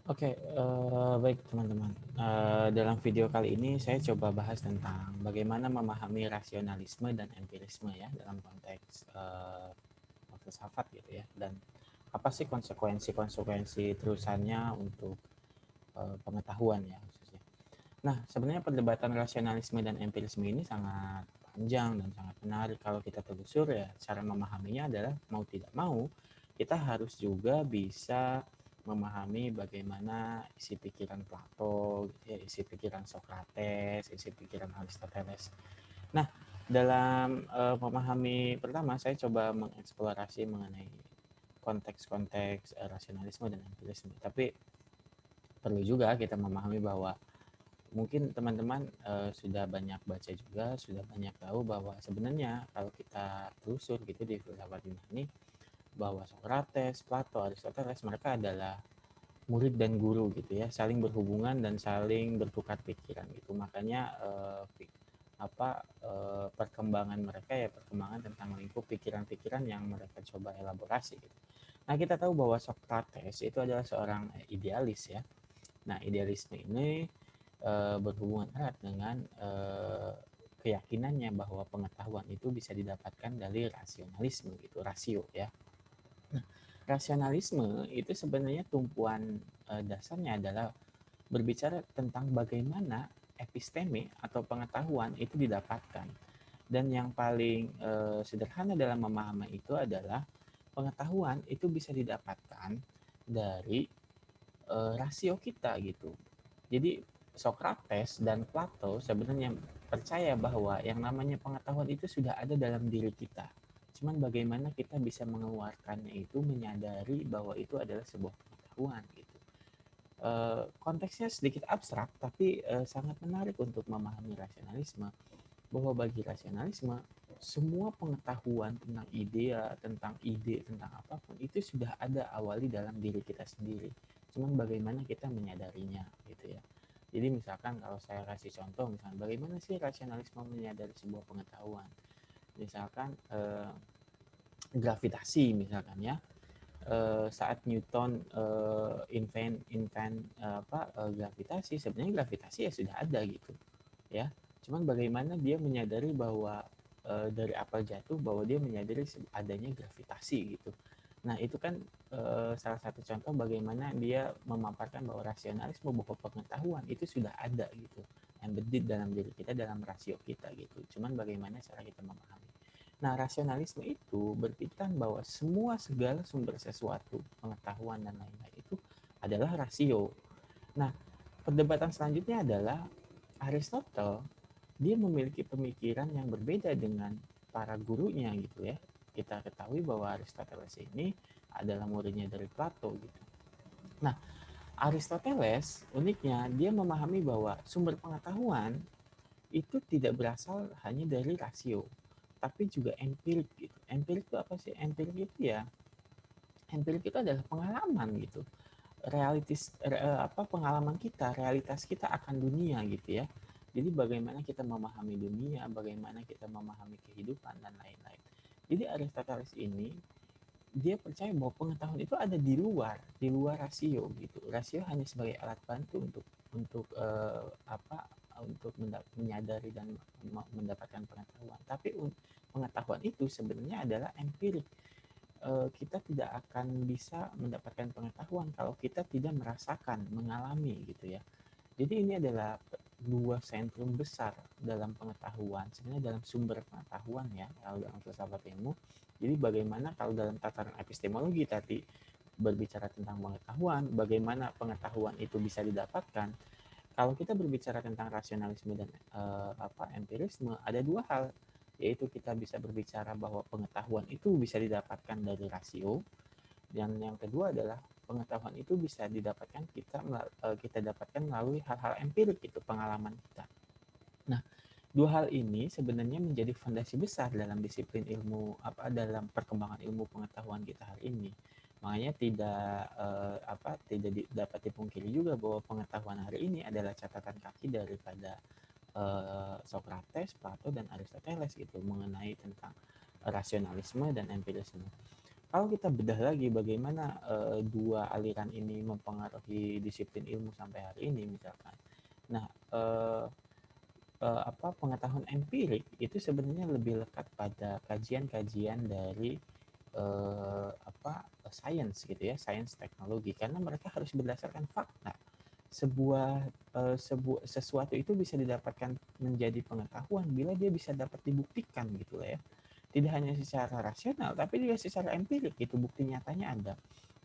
Oke, baik teman-teman. Dalam video kali ini saya coba bahas tentang bagaimana memahami rasionalisme dan empirisme ya dalam konteks filsafat gitu ya, dan apa sih konsekuensi-konsekuensi terusannya untuk pengetahuan ya khususnya. Nah, sebenarnya perdebatan rasionalisme dan empirisme ini sangat panjang dan sangat menarik. Kalau kita telusur ya, cara memahaminya adalah mau tidak mau kita harus juga bisa memahami bagaimana isi pikiran Plato, gitu ya, isi pikiran Socrates, isi pikiran Aristoteles. Nah, dalam memahami pertama saya coba mengeksplorasi mengenai konteks-konteks rasionalisme dan empirisme. Tapi perlu juga kita memahami bahwa mungkin teman-teman sudah banyak baca juga, sudah banyak tahu bahwa sebenarnya kalau kita telusur gitu di filsafat Yunani, bahwa Socrates, Plato, Aristoteles mereka adalah murid dan guru gitu ya, saling berhubungan dan saling bertukar pikiran gitu. Makanya perkembangan mereka ya perkembangan tentang lingkup pikiran-pikiran yang mereka coba elaborasi gitu. Nah, kita tahu bahwa Socrates itu adalah seorang idealis ya. Nah, idealisme ini berhubungan erat dengan keyakinannya bahwa pengetahuan itu bisa didapatkan dari rasionalisme gitu, rasio ya. Nah, rasionalisme itu sebenarnya tumpuan dasarnya adalah berbicara tentang bagaimana episteme atau pengetahuan itu didapatkan. Dan yang paling sederhana dalam memahami itu adalah pengetahuan itu bisa didapatkan dari rasio kita gitu. Jadi Socrates dan Plato sebenarnya percaya bahwa yang namanya pengetahuan itu sudah ada dalam diri kita. Cuman bagaimana kita bisa mengeluarkannya itu menyadari bahwa itu adalah sebuah pengetahuan gitu. Konteksnya sedikit abstrak tapi sangat menarik untuk memahami rasionalisme, bahwa bagi rasionalisme semua pengetahuan tentang ide, tentang apapun itu sudah ada awali dalam diri kita sendiri. Cuman bagaimana kita menyadarinya gitu ya. Jadi misalkan kalau saya kasih contoh, misalkan bagaimana sih rasionalisme menyadari sebuah pengetahuan. Misalkan gravitasi misalkan ya. Saat Newton gravitasi, sebenarnya gravitasi ya sudah ada gitu ya. Cuman bagaimana dia menyadari bahwa dari apel jatuh bahwa dia menyadari adanya gravitasi gitu. Nah, itu kan salah satu contoh bagaimana dia memaparkan bahwa rasionalisme bahwa pengetahuan itu sudah ada gitu, embedded dalam diri kita, dalam rasio kita gitu. Cuman bagaimana cara kita memahami. Nah, rasionalisme itu berpikiran bahwa semua segala sumber sesuatu, pengetahuan dan lain-lain itu adalah rasio. Nah, perdebatan selanjutnya adalah Aristotle, dia memiliki pemikiran yang berbeda dengan para gurunya gitu ya. Kita ketahui bahwa Aristoteles ini adalah muridnya dari Plato gitu. Nah, Aristoteles uniknya dia memahami bahwa sumber pengetahuan itu tidak berasal hanya dari rasio, tapi juga empirik gitu. Empirik itu apa sih? Empirik itu adalah pengalaman gitu. Pengalaman kita, realitas kita akan dunia gitu ya. Jadi bagaimana kita memahami dunia, bagaimana kita memahami kehidupan dan lain-lain. Jadi Aristoteles ini dia percaya bahwa pengetahuan itu ada di luar rasio gitu. Rasio hanya sebagai alat bantu untuk untuk menyadari dan mendapatkan pengetahuan. Tapi pengetahuan itu sebenarnya adalah empirik. Kita tidak akan bisa mendapatkan pengetahuan kalau kita tidak merasakan, mengalami gitu ya. Jadi ini adalah dua sentrum besar dalam pengetahuan, sebenarnya dalam sumber pengetahuan ya, kalau dalam filsafat ilmu. Jadi bagaimana kalau dalam tataran epistemologi tadi berbicara tentang pengetahuan, bagaimana pengetahuan itu bisa didapatkan. Kalau kita berbicara tentang rasionalisme dan empirisme, ada dua hal, yaitu kita bisa berbicara bahwa pengetahuan itu bisa didapatkan dari rasio, dan yang kedua adalah pengetahuan itu bisa didapatkan kita dapatkan melalui hal-hal empirik itu, pengalaman kita. Nah, dua hal ini sebenarnya menjadi fondasi besar dalam disiplin ilmu dalam perkembangan ilmu pengetahuan kita hari ini. Makanya tidak dapat dipungkiri juga bahwa pengetahuan hari ini adalah catatan kaki daripada Socrates, Plato dan Aristoteles gitu mengenai tentang rasionalisme dan empirisme. Kalau kita bedah lagi bagaimana dua aliran ini mempengaruhi disiplin ilmu sampai hari ini misalkan. Nah, pengetahuan empirik itu sebenarnya lebih lekat pada kajian-kajian dari sains gitu ya, sains teknologi, karena mereka harus berdasarkan fakta. Sesuatu itu bisa didapatkan menjadi pengetahuan bila dia bisa dapat dibuktikan gitu lah ya, tidak hanya secara rasional tapi juga secara empirik gitu, bukti nyatanya ada.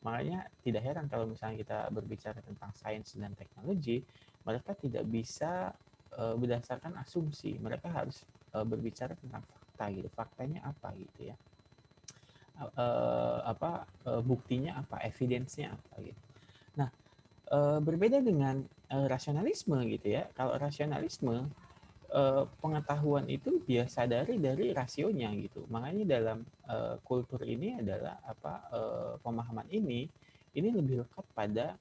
Makanya tidak heran kalau misalnya kita berbicara tentang sains dan teknologi, mereka tidak bisa berdasarkan asumsi, mereka harus berbicara tentang fakta gitu, faktanya apa gitu ya, buktinya apa, evidence-nya apa gitu. Nah, berbeda dengan rasionalisme gitu ya. Kalau rasionalisme, pengetahuan itu dia sadari dari rasionya gitu. Makanya dalam kultur ini adalah pemahaman ini lebih lekat pada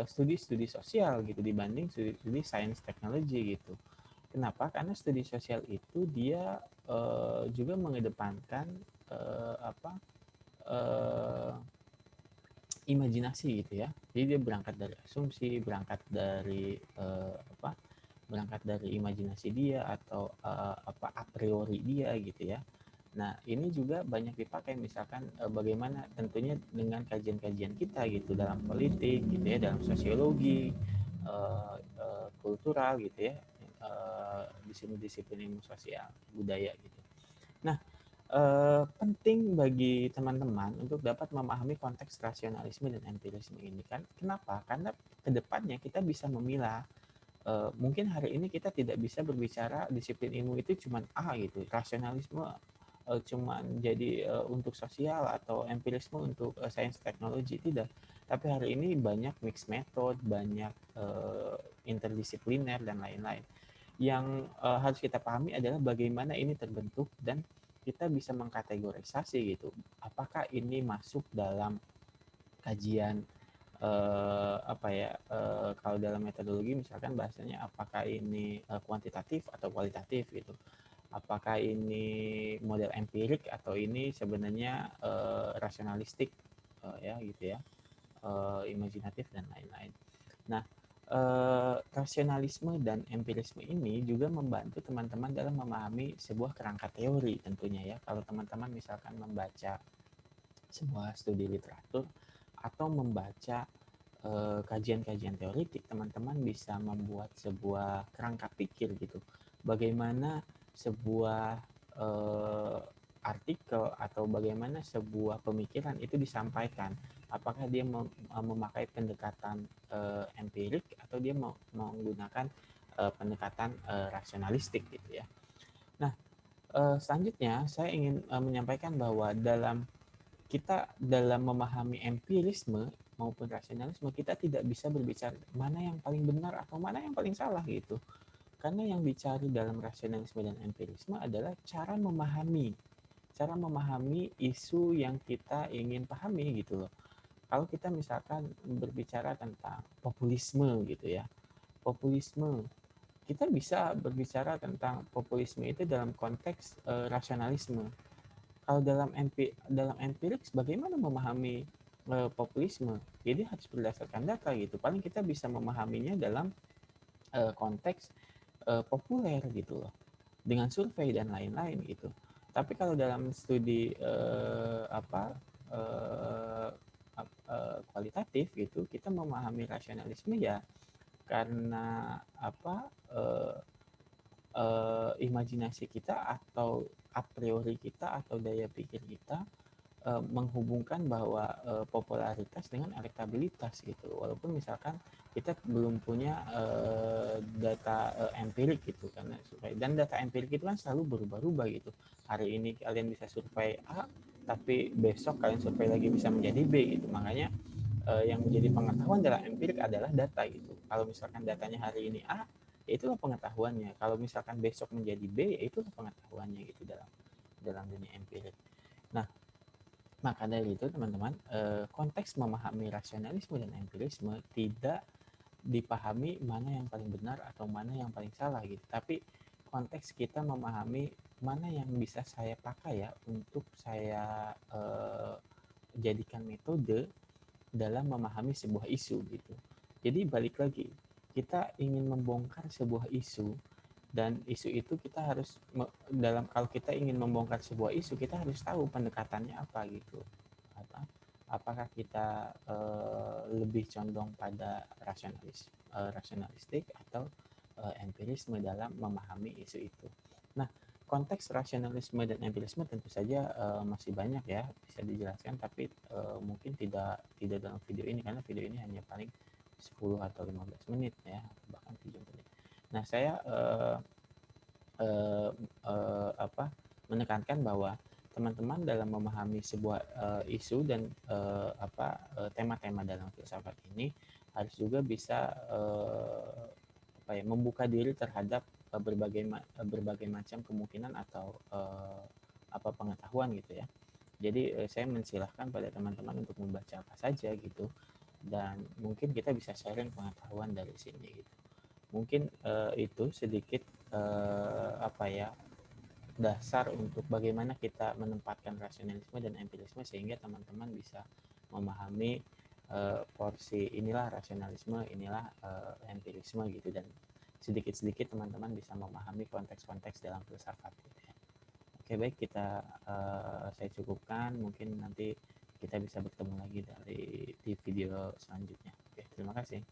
studi-studi sosial gitu dibanding studi-studi sains teknologi gitu. Kenapa? Karena studi sosial itu dia juga mengedepankan eh, apa eh, imajinasi gitu ya. Jadi dia berangkat dari asumsi, berangkat dari imajinasi dia atau a priori dia gitu ya. Nah, ini juga banyak dipakai misalkan bagaimana tentunya dengan kajian-kajian kita gitu dalam politik gitu ya, dalam sosiologi, kultural gitu ya, disiplin-disiplin ilmu sosial, budaya gitu. Nah, penting bagi teman-teman untuk dapat memahami konteks rasionalisme dan empirisme ini kan. Kenapa? Karena kedepannya kita bisa memilah. Mungkin hari ini kita tidak bisa berbicara disiplin ilmu itu cuma A gitu, rasionalisme cuman jadi untuk sosial atau empirisme untuk sains teknologi, tidak. Tapi hari ini banyak mix method, banyak interdisipliner dan lain-lain. Yang harus kita pahami adalah bagaimana ini terbentuk dan kita bisa mengkategorisasi gitu. Apakah ini masuk dalam kajian kalau dalam metodologi misalkan bahasanya apakah ini kuantitatif atau kualitatif gitu, apakah ini model empirik atau ini sebenarnya rasionalistik ya gitu ya, imajinatif dan lain-lain. Nah, rasionalisme dan empirisme ini juga membantu teman-teman dalam memahami sebuah kerangka teori tentunya ya. Kalau teman-teman misalkan membaca sebuah studi literatur atau membaca kajian-kajian teoritik, teman-teman bisa membuat sebuah kerangka pikir gitu. Bagaimana sebuah artikel atau bagaimana sebuah pemikiran itu disampaikan. Apakah dia memakai pendekatan empirik atau dia menggunakan pendekatan rasionalistik gitu ya. Nah, selanjutnya saya ingin menyampaikan bahwa dalam memahami empirisme maupun rasionalisme, kita tidak bisa berbicara mana yang paling benar atau mana yang paling salah gitu. Karena yang dicari dalam rasionalisme dan empirisme adalah cara memahami isu yang kita ingin pahami gitu loh. Kalau kita misalkan berbicara tentang populisme gitu ya, populisme, kita bisa berbicara tentang populisme itu dalam konteks rasionalisme. Kalau dalam empirik bagaimana memahami populisme? Jadi harus berdasarkan data gitu. Paling kita bisa memahaminya dalam konteks populer gitu loh, dengan survei dan lain-lain gitu. Tapi kalau dalam studi uh, kualitatif gitu, kita memahami rasionalisme ya karena imajinasi kita atau a priori kita atau daya pikir kita menghubungkan bahwa popularitas dengan elektabilitas gitu. Walaupun misalkan kita belum punya data empirik gitu, karena survei dan data empirik itu kan selalu berubah-ubah gitu. Hari ini kalian bisa survei A, tapi besok kalian survei lagi bisa menjadi B gitu. Makanya yang menjadi pengetahuan dalam empirik adalah data gitu. Kalau misalkan datanya hari ini A, ya itulah pengetahuannya. Kalau misalkan besok menjadi B, ya itulah pengetahuannya gitu dalam dalam dunia empirik. Nah, maka dari itu teman-teman, konteks memahami rasionalisme dan empirisme tidak dipahami mana yang paling benar atau mana yang paling salah gitu. Tapi konteks kita memahami mana yang bisa saya pakai ya untuk saya jadikan metode dalam memahami sebuah isu gitu. Jadi balik lagi, kita ingin membongkar sebuah isu, dan isu itu kita harus dalam, kalau kita ingin membongkar sebuah isu kita harus tahu pendekatannya apa gitu. Apa, apakah kita lebih condong pada rasionalistik atau empirisme dalam memahami isu itu. Nah, konteks rasionalisme dan empirisme tentu saja masih banyak ya bisa dijelaskan, tapi mungkin tidak tidak dalam video ini, karena video ini hanya paling 10 atau 15 menit ya, bahkan 7 menit. Nah, saya eh, menekankan bahwa teman-teman dalam memahami sebuah isu dan tema-tema dalam filsafat ini harus juga bisa membuka diri terhadap berbagai macam kemungkinan atau pengetahuan gitu ya. Jadi saya mensilahkan pada teman-teman untuk membaca apa saja gitu, dan mungkin kita bisa sharing pengetahuan dari sini gitu. Mungkin itu sedikit dasar untuk bagaimana kita menempatkan rasionalisme dan empirisme sehingga teman-teman bisa memahami porsi inilah rasionalisme, inilah empirisme gitu, dan sedikit-sedikit teman-teman bisa memahami konteks-konteks dalam filsafat gitu ya. Oke, baik, kita saya cukupkan, mungkin nanti kita bisa bertemu lagi di video selanjutnya. Oke, terima kasih.